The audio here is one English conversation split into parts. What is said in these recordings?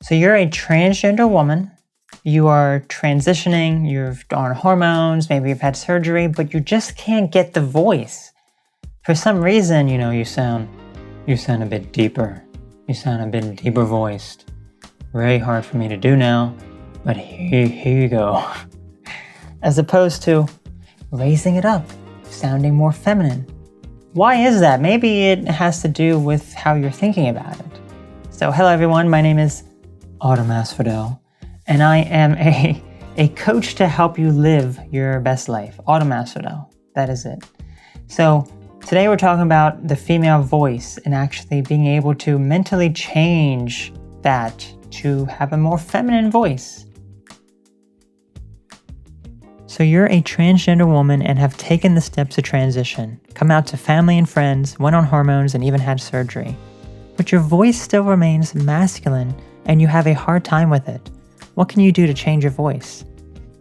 So you're a transgender woman. You are transitioning, you're on hormones, maybe you've had surgery, but you just can't get the voice. For some reason, you sound a bit deeper. You sound a bit deeper voiced. Very hard for me to do now, but here you go. As opposed to raising it up, sounding more feminine. Why is that? Maybe it has to do with how you're thinking about it. So hello everyone, my name is Autumn Asphodel, and I am a coach to help you live your best life. Autumn Asphodel, that is it. So today we're talking about the female voice and actually being able to mentally change that to have a more feminine voice. So you're a transgender woman and have taken the steps to transition, come out to family and friends, went on hormones, and even had surgery. But your voice still remains masculine and you have a hard time with it. What can you do to change your voice?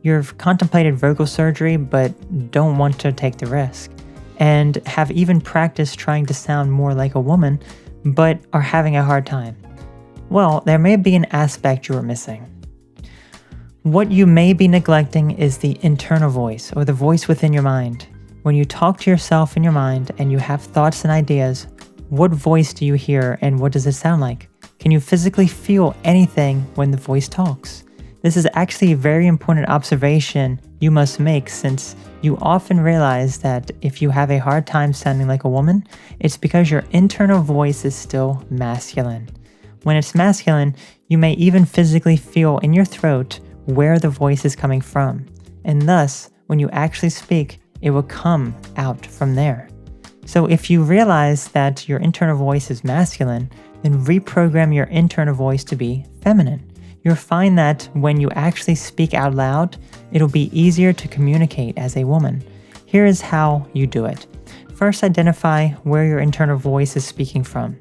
You've contemplated vocal surgery but don't want to take the risk, and have even practiced trying to sound more like a woman but are having a hard time. Well, there may be an aspect you are missing. What you may be neglecting is the internal voice, or the voice within your mind. When you talk to yourself in your mind and you have thoughts and ideas, what voice do you hear and what does it sound like? Can you physically feel anything when the voice talks? This is actually a very important observation you must make, since you often realize that if you have a hard time sounding like a woman, it's because your internal voice is still masculine. When it's masculine, you may even physically feel in your throat where the voice is coming from, and thus, when you actually speak, it will come out from there. So if you realize that your internal voice is masculine, then reprogram your internal voice to be feminine. You'll find that when you actually speak out loud, it'll be easier to communicate as a woman. Here is how you do it. First, identify where your internal voice is speaking from.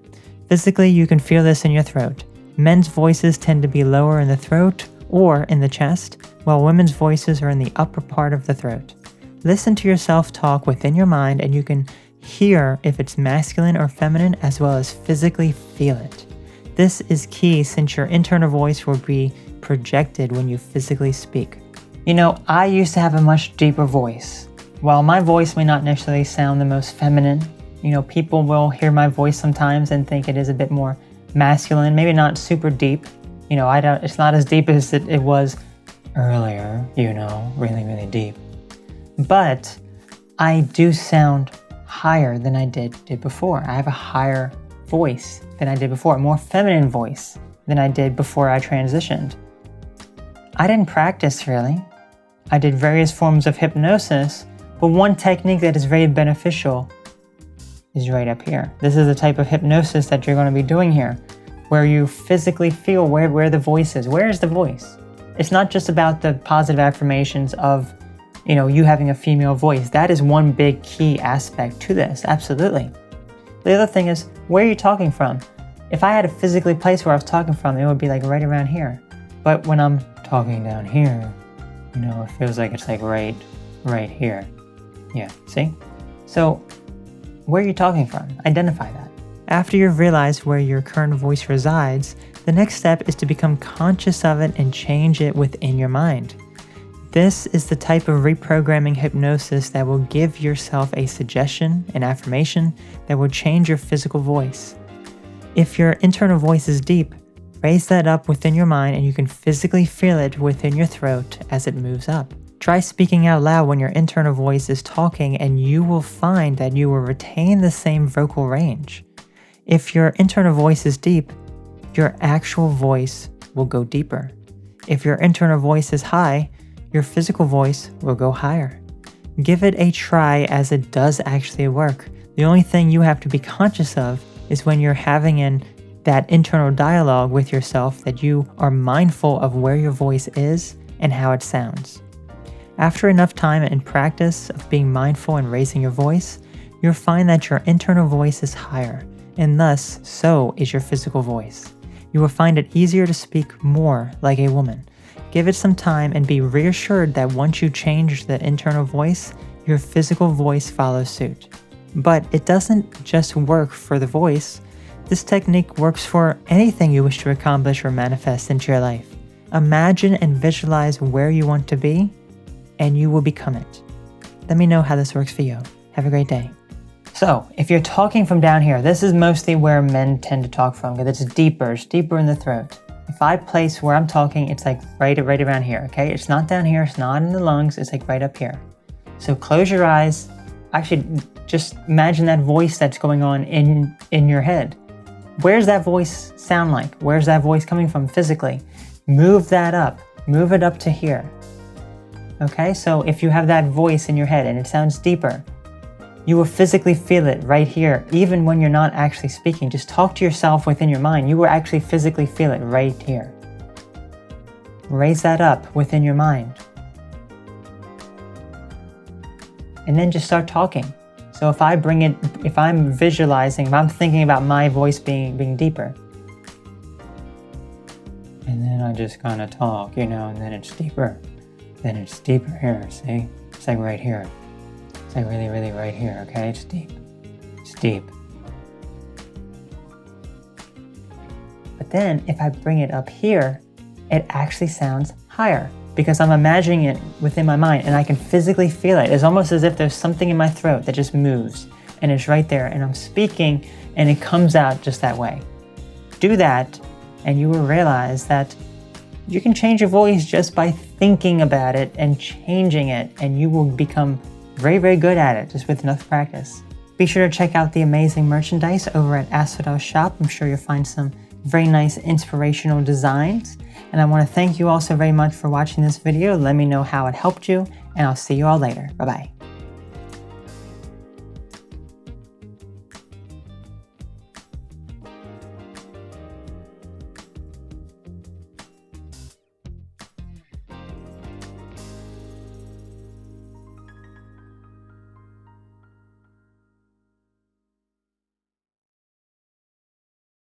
Physically, you can feel this in your throat. Men's voices tend to be lower in the throat or in the chest, while women's voices are in the upper part of the throat. Listen to yourself talk within your mind and you can hear if it's masculine or feminine, as well as physically feel it. This is key since your internal voice will be projected when you physically speak. I used to have a much deeper voice. While my voice may not necessarily sound the most feminine, people will hear my voice sometimes and think it is a bit more masculine, maybe not super deep. It's not as deep as it was earlier, really, really deep. But I do sound higher than I did before. I have a higher voice than I did before, a more feminine voice than I did before I transitioned. I didn't practice really. I did various forms of hypnosis, but one technique that is very beneficial is right up here. This is the type of hypnosis that you're going to be doing here, where you physically feel where the voice is. Where is the voice? It's not just about the positive affirmations of you having a female voice. That is one big key aspect to this, absolutely. The other thing is, where are you talking from? If I had a physically place where I was talking from, it would be like right around here. But when I'm talking down here, it feels like it's like right here. Yeah, see? So, where are you talking from? Identify that. After you've realized where your current voice resides, the next step is to become conscious of it and change it within your mind. This is the type of reprogramming hypnosis that will give yourself a suggestion, an affirmation that will change your physical voice. If your internal voice is deep, raise that up within your mind and you can physically feel it within your throat as it moves up. Try speaking out loud when your internal voice is talking and you will find that you will retain the same vocal range. If your internal voice is deep, your actual voice will go deeper. If your internal voice is high, your physical voice will go higher. Give it a try, as it does actually work. The only thing you have to be conscious of is when you're having that internal dialogue with yourself, that you are mindful of where your voice is and how it sounds. After enough time and practice of being mindful and raising your voice, you'll find that your internal voice is higher, and thus so is your physical voice. You will find it easier to speak more like a woman. Give it some time and be reassured that once you change the internal voice, your physical voice follows suit. But it doesn't just work for the voice. This technique works for anything you wish to accomplish or manifest into your life. Imagine and visualize where you want to be, and you will become it. Let me know how this works for you. Have a great day. So, if you're talking from down here, this is mostly where men tend to talk from, because it's deeper in the throat. If I place where I'm talking, it's like right around here, okay? It's not down here, it's not in the lungs, it's like right up here. So close your eyes. Actually, just imagine that voice that's going on in your head. Where's that voice sound like? Where's that voice coming from physically? Move that up. Move it up to here. Okay, so if you have that voice in your head and it sounds deeper, you will physically feel it right here, even when you're not actually speaking. Just talk to yourself within your mind. You will actually physically feel it right here. Raise that up within your mind. And then just start talking. So if I'm visualizing, if I'm thinking about my voice being deeper, and then I just kind of talk, and then it's deeper. Then it's deeper here, see? It's like right here. It's like really, really right here, okay? It's deep. It's deep. But then if I bring it up here, it actually sounds higher because I'm imagining it within my mind and I can physically feel it. It's almost as if there's something in my throat that just moves and it's right there and I'm speaking and it comes out just that way. Do that and you will realize that you can change your voice just by thinking about it and changing it, and you will become very, very good at it just with enough practice. Be sure to check out the amazing merchandise over at Asphodel Shop. I'm sure you'll find some very nice inspirational designs. And I want to thank you all so very much for watching this video. Let me know how it helped you, and I'll see you all later. Bye-bye.